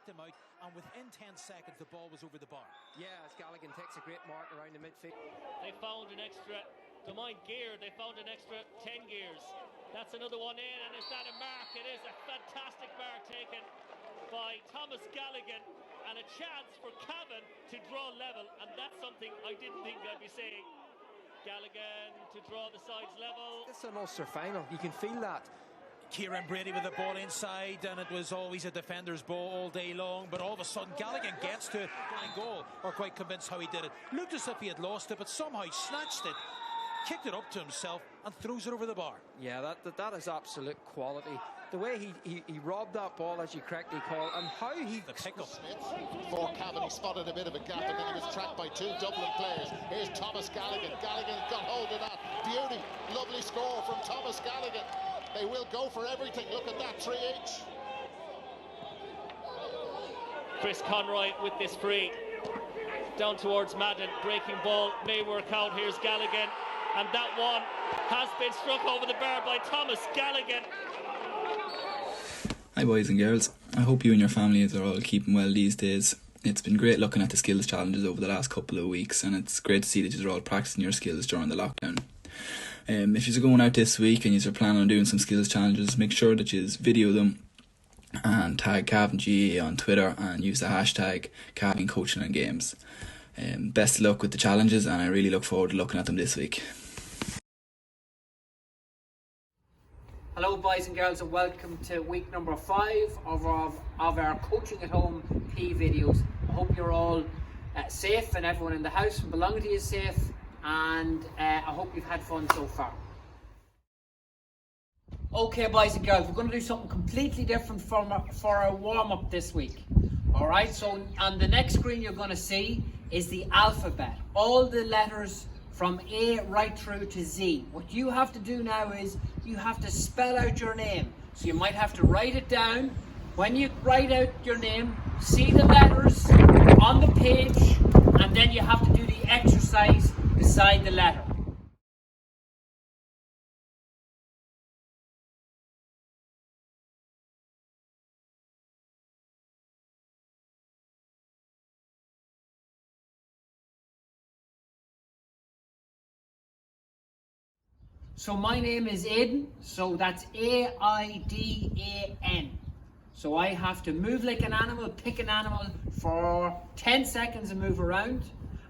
kicked him out, and within 10 seconds the ball was over the bar. Yeah, as Galligan takes a great mark around the midfield. They found an extra, don't mind gear, they found an extra 10 gears. That's another one in, and is that a mark? It is a fantastic mark taken by Thomas Galligan, and a chance for Cavan to draw level, and that's something I didn't think I'd be saying. Galligan to draw the sides level. It's an Ulster final, you can feel that. Kieran Brady with the ball inside, and it was always a defender's ball all day long, but all of a sudden Galligan gets to it and goal. Or quite convinced how he did it. Looked as if he had lost it, but somehow he snatched it, kicked it up to himself and throws it over the bar. Yeah, that is absolute quality. The way he robbed that ball, as you correctly call, and how he... The pick-up. For Cavan, he spotted a bit of a gap, and then he was tracked by two Dublin players. Here's Thomas Galligan. Galligan got hold of that. Beauty. Lovely score from Thomas Galligan. They will go for everything. Look at that, 3 each. Chris Conroy with this free. Down towards Madden. Breaking ball may work out. Here's Galligan. And that one has been struck over the bar by Thomas Galligan. Hi boys and girls, I hope you and your families are all keeping well these days. It's been great looking at the skills challenges over the last couple of weeks, and it's great to see that you're all practicing your skills during the lockdown. If you're going out this week and you're planning on doing some skills challenges, make sure that you video them and tag Cavan GA on Twitter and use the hashtag Cavan Coaching and Games. Best of luck with the challenges, and I really look forward to looking at them this week. Hello boys and girls, and welcome to week number 5 of our Coaching at Home PE videos. I hope you're all safe, and everyone in the house and belonging to you is safe, and I hope you've had fun so far. Okay boys and girls, we're going to do something completely different for our warm-up this week. Alright, so on the next screen you're going to see is the alphabet. All the letters from A right through to Z. What you have to do now is you have to spell out your name. So you might have to write it down. When you write out your name, see the letters on the page, and then you have to do the exercise beside the letter. So my name is Aidan, so that's A-I-D-A-N. So I have to move like an animal, pick an animal for 10 seconds and move around.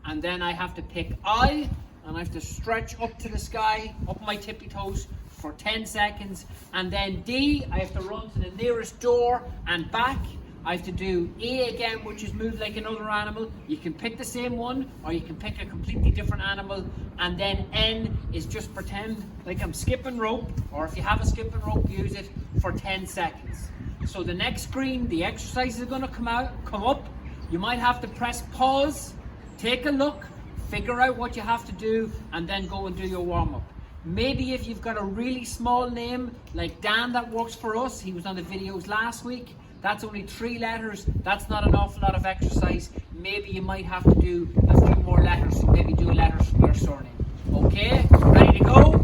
And then I have to pick I, and I have to stretch up to the sky, up my tippy toes for 10 seconds. And then D, I have to run to the nearest door and back. I have to do A again, which is move like another animal. You can pick the same one, or you can pick a completely different animal. And then N is just pretend like I'm skipping rope, or if you have a skipping rope, use it for 10 seconds. So the next screen, the exercises are gonna come up. You might have to press pause, take a look, figure out what you have to do, and then go and do your warm-up. Maybe if you've got a really small name, like Dan that works for us, he was on the videos last week, that's only 3 letters, that's not an awful lot of exercise. Maybe you might have to do a few more letters, maybe do letters from your surname. Okay, ready to go?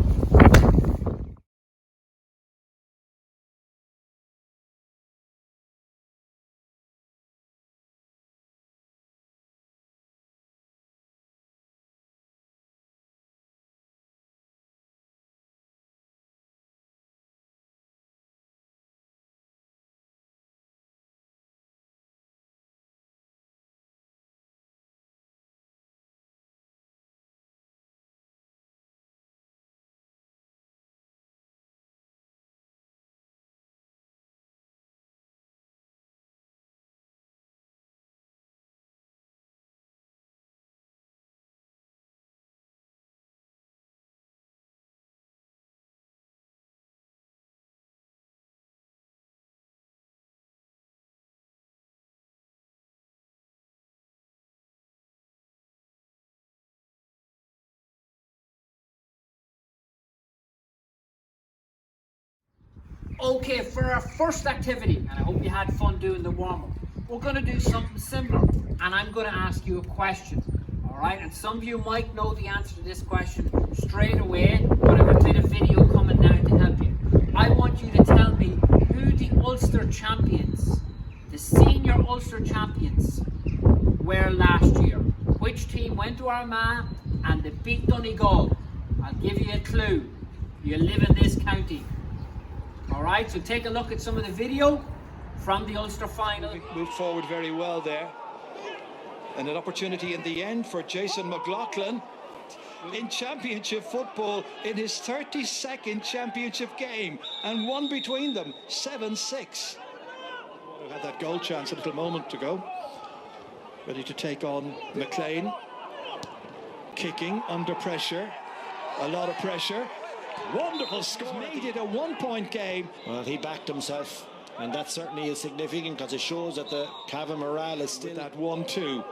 Okay, for our first activity, and I hope you had fun doing the warm-up, we're going to do something similar, and I'm going to ask you a question, alright? And some of you might know the answer to this question straight away, but I have a bit of video coming now to help you. I want you to tell me who the Ulster champions, the senior Ulster Ulster champions were last year? Which team went to Armagh and they beat Donegal? I'll give you a clue. You live in this county. Alright, so take a look at some of the video from the Ulster final. Moved forward very well there. And an opportunity in the end for Jason McLaughlin in championship football in his 32nd championship game, and one between them, 7-6. Had that goal chance a little moment ago. Ready to take on McLean. Kicking under pressure. A lot of pressure. Wonderful score. Made it a 1-point game. Well, he backed himself, and that certainly is significant because it shows that the Cavan morale is still at 1-2.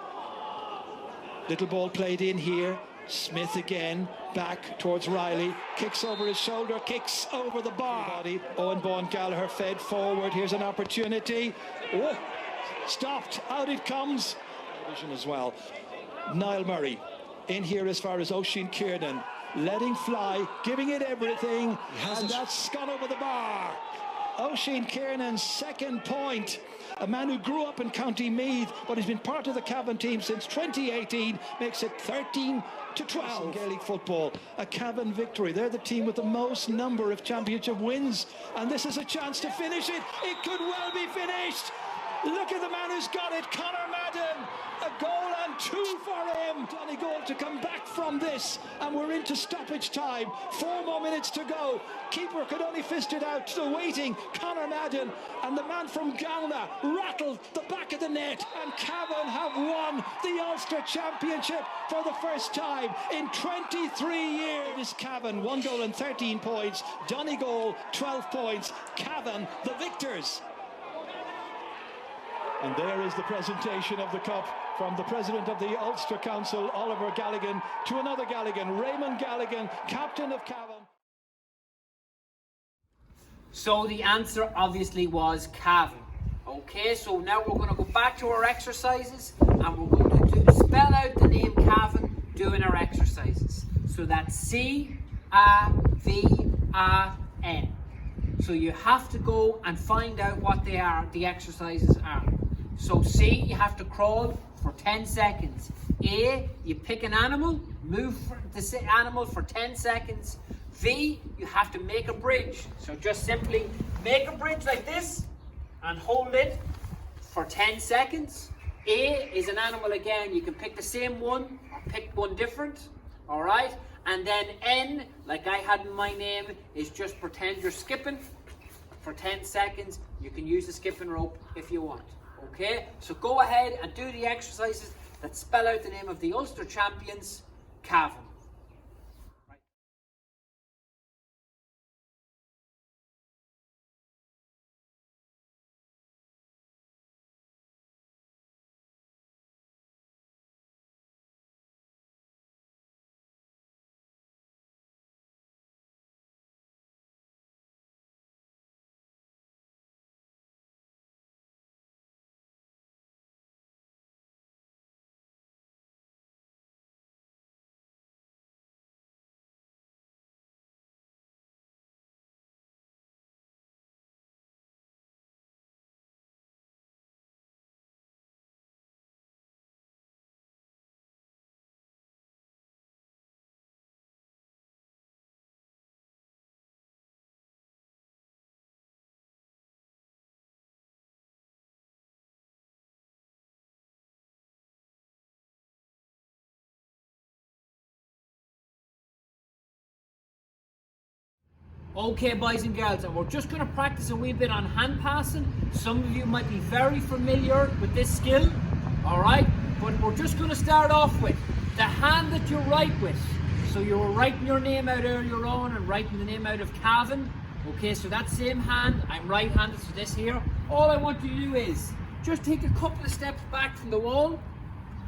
Little ball played in here. Smith again, back towards Riley, kicks over his shoulder, kicks over the bar. Owen Bourne Gallagher fed forward. Here's an opportunity. Oh, stopped. Out it comes. Vision as well. Niall Murray in here as far as Oisin Kiernan, letting fly, giving it everything, and that's gone over the bar. Oisin Kiernan's second point. A man who grew up in County Meath, but he's been part of the Cavan team since 2018, makes it 13-12 in Gaelic football. A Cavan victory. They're the team with the most number of championship wins, and this is a chance to finish it. It could well be finished. Look at the man who's got it, Conor Madden. A goal and 2 for him. Donegal to come back from this, and we're into stoppage time. 4 more minutes to go. Keeper could only fist it out. Still waiting, Conor Madden, and the man from Galna rattled the back of the net, and Cavan have won the Ulster Championship for the first time in 23 years. Cavan 1 goal and 13 points. Donegal 12 points. Cavan the victors. And there is the presentation of the cup from the president of the Ulster Council, Oliver Galligan, to another Galligan, Raymond Galligan, captain of Cavan. So the answer obviously was Cavan. Okay, so now we're going to go back to our exercises, and we're going to spell out the name Cavan doing our exercises. So that's C-A-V-A-N. So you have to go and find out what they are, the exercises are. So C, you have to crawl for 10 seconds. A, you pick an animal, move the animal for 10 seconds. V, you have to make a bridge. So just simply make a bridge like this and hold it for 10 seconds. A is an animal again. You can pick the same one or pick one different. All right. And then N, like I had in my name, is just pretend you're skipping for 10 seconds. You can use the skipping rope if you want. Okay, so go ahead and do the exercises that spell out the name of the Ulster champions, Cavan. Okay, boys and girls, and we're just going to practice a wee bit on hand passing. Some of you might be very familiar with this skill, all right? But we're just going to start off with the hand that you write with. So you were writing your name out earlier on and writing the name out of Cavan. Okay, so that same hand, I'm right-handed, so this here. All I want you to do is just take a couple of steps back from the wall.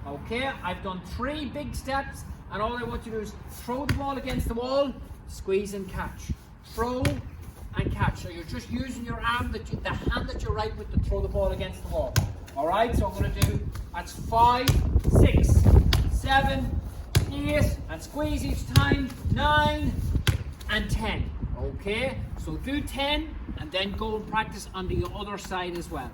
Okay, I've done 3 big steps, and all I want you to do is throw the ball against the wall, squeeze and catch. Throw and catch. So you're just using your arm, the hand that you're right with, to throw the ball against the wall. Alright, so I'm going to do, that's 5, 6, 7, 8, and squeeze each time, 9, and 10. Okay, so do 10, and then go and practice on the other side as well.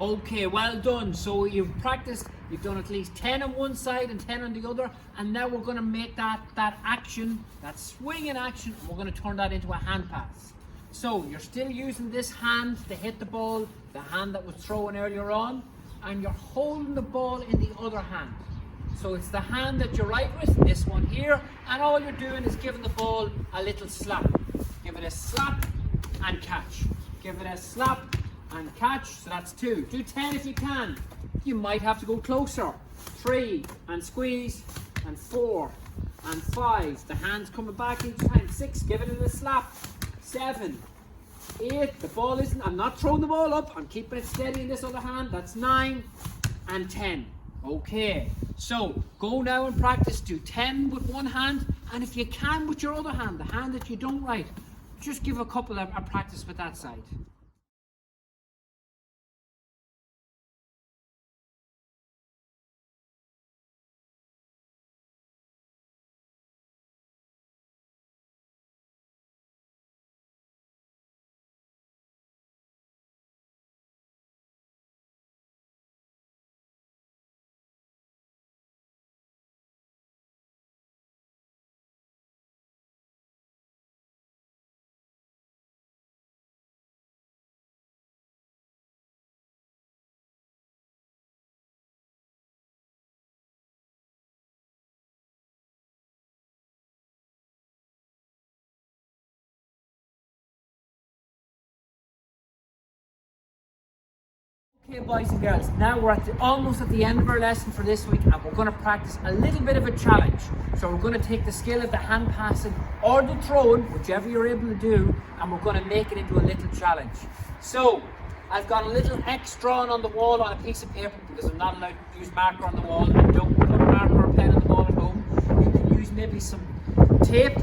Okay, well done. So you've practiced, you've done at least 10 on one side and 10 on the other, and now we're going to make that action, that swinging action, and we're going to turn that into a hand pass. So you're still using this hand to hit the ball, the hand that was thrown earlier on, and you're holding the ball in the other hand. So it's the hand that you're right with, this one here, and all you're doing is giving the ball a little slap. Give it a slap and catch. Give it a slap and catch. So that's 2. Do 10 if you can. You might have to go closer. 3 and squeeze, and 4 and 5. The hand's coming back each time. 6, give it a slap. 7, 8, the ball isn't, I'm not throwing the ball up, I'm keeping it steady in this other hand. That's 9 and 10. Okay, so go now and practice. Do 10 with one hand, and if you can with your other hand, the hand that you don't write, just give a couple of practice with that side. Okay, boys and girls, now we're almost at the end of our lesson for this week, and we're going to practice a little bit of a challenge. So we're going to take the skill of the hand passing or the throwing, whichever you're able to do, and we're going to make it into a little challenge. So I've got a little X drawn on the wall on a piece of paper because I'm not allowed to use marker on the wall. I don't put a marker or pen on the wall at home. You can use maybe some tape,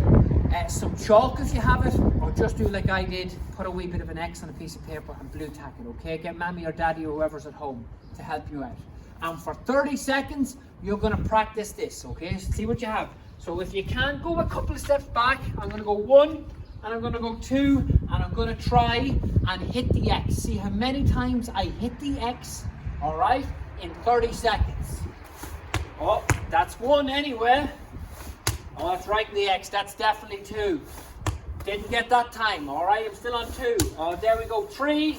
some chalk if you have it, or just do like I did, put a wee bit of an X on a piece of paper and blue tack it, okay? Get mommy or daddy or whoever's at home to help you out. And for 30 seconds, you're going to practice this, okay? So see what you have. So if you can, go a couple of steps back. I'm going to go 1, and I'm going to go 2, and I'm going to try and hit the X. See how many times I hit the X, all right, in 30 seconds. Oh, that's 1 anyway. Oh, that's right in the X. That's definitely 2. Didn't get that time. All right, I'm still on 2. Oh, there we go. 3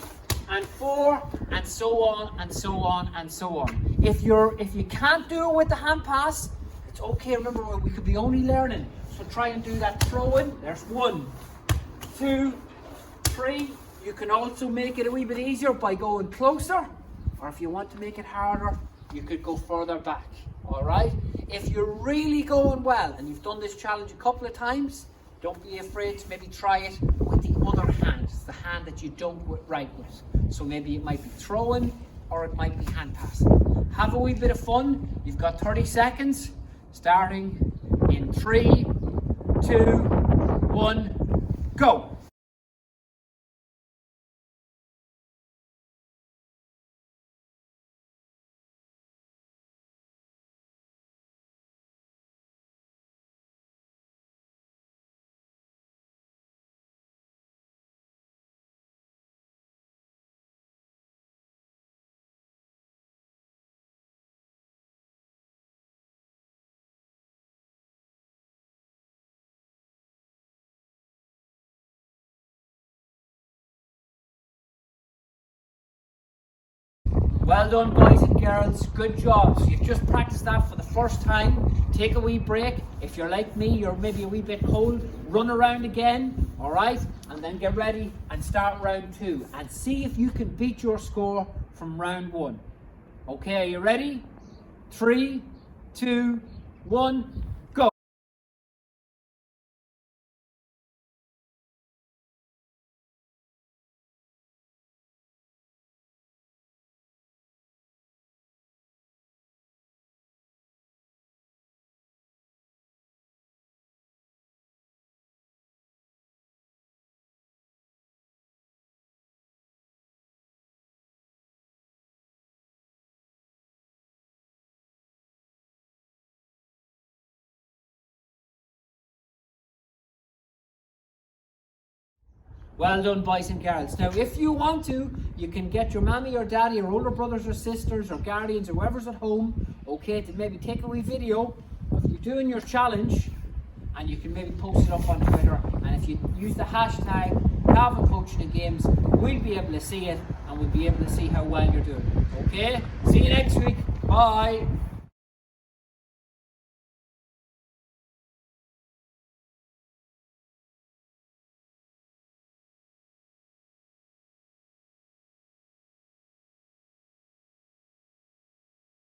and 4, and so on and so on and so on. If you can't do it with the hand pass, it's okay. Remember, we could be only learning. So try and do that throw-in. There's 1, 2, 3. You can also make it a wee bit easier by going closer, or if you want to make it harder, you could go further back. All right. If you're really going well and you've done this challenge a couple of times, don't be afraid to maybe try it with the other hand. It's the hand that you don't write with. So maybe it might be throwing or it might be hand passing. Have a wee bit of fun. You've got 30 seconds starting in 3, 2, 1, go. Well done, boys and girls. Good job. So you've just practiced that for the first time. Take a wee break. If you're like me, you're maybe a wee bit cold, run around again, all right? And then get ready and start round 2. And see if you can beat your score from round 1. Okay, are you ready? 3, 2, 1. Well done, boys and girls. Now, if you want to, you can get your mommy or daddy or older brothers or sisters or guardians or whoever's at home, okay, to maybe take a wee video of you doing your challenge, and you can maybe post it up on Twitter. And if you use the hashtag Cavan Coaching and Games, we'll be able to see it, and we'll be able to see how well you're doing. Okay? See you next week. Bye.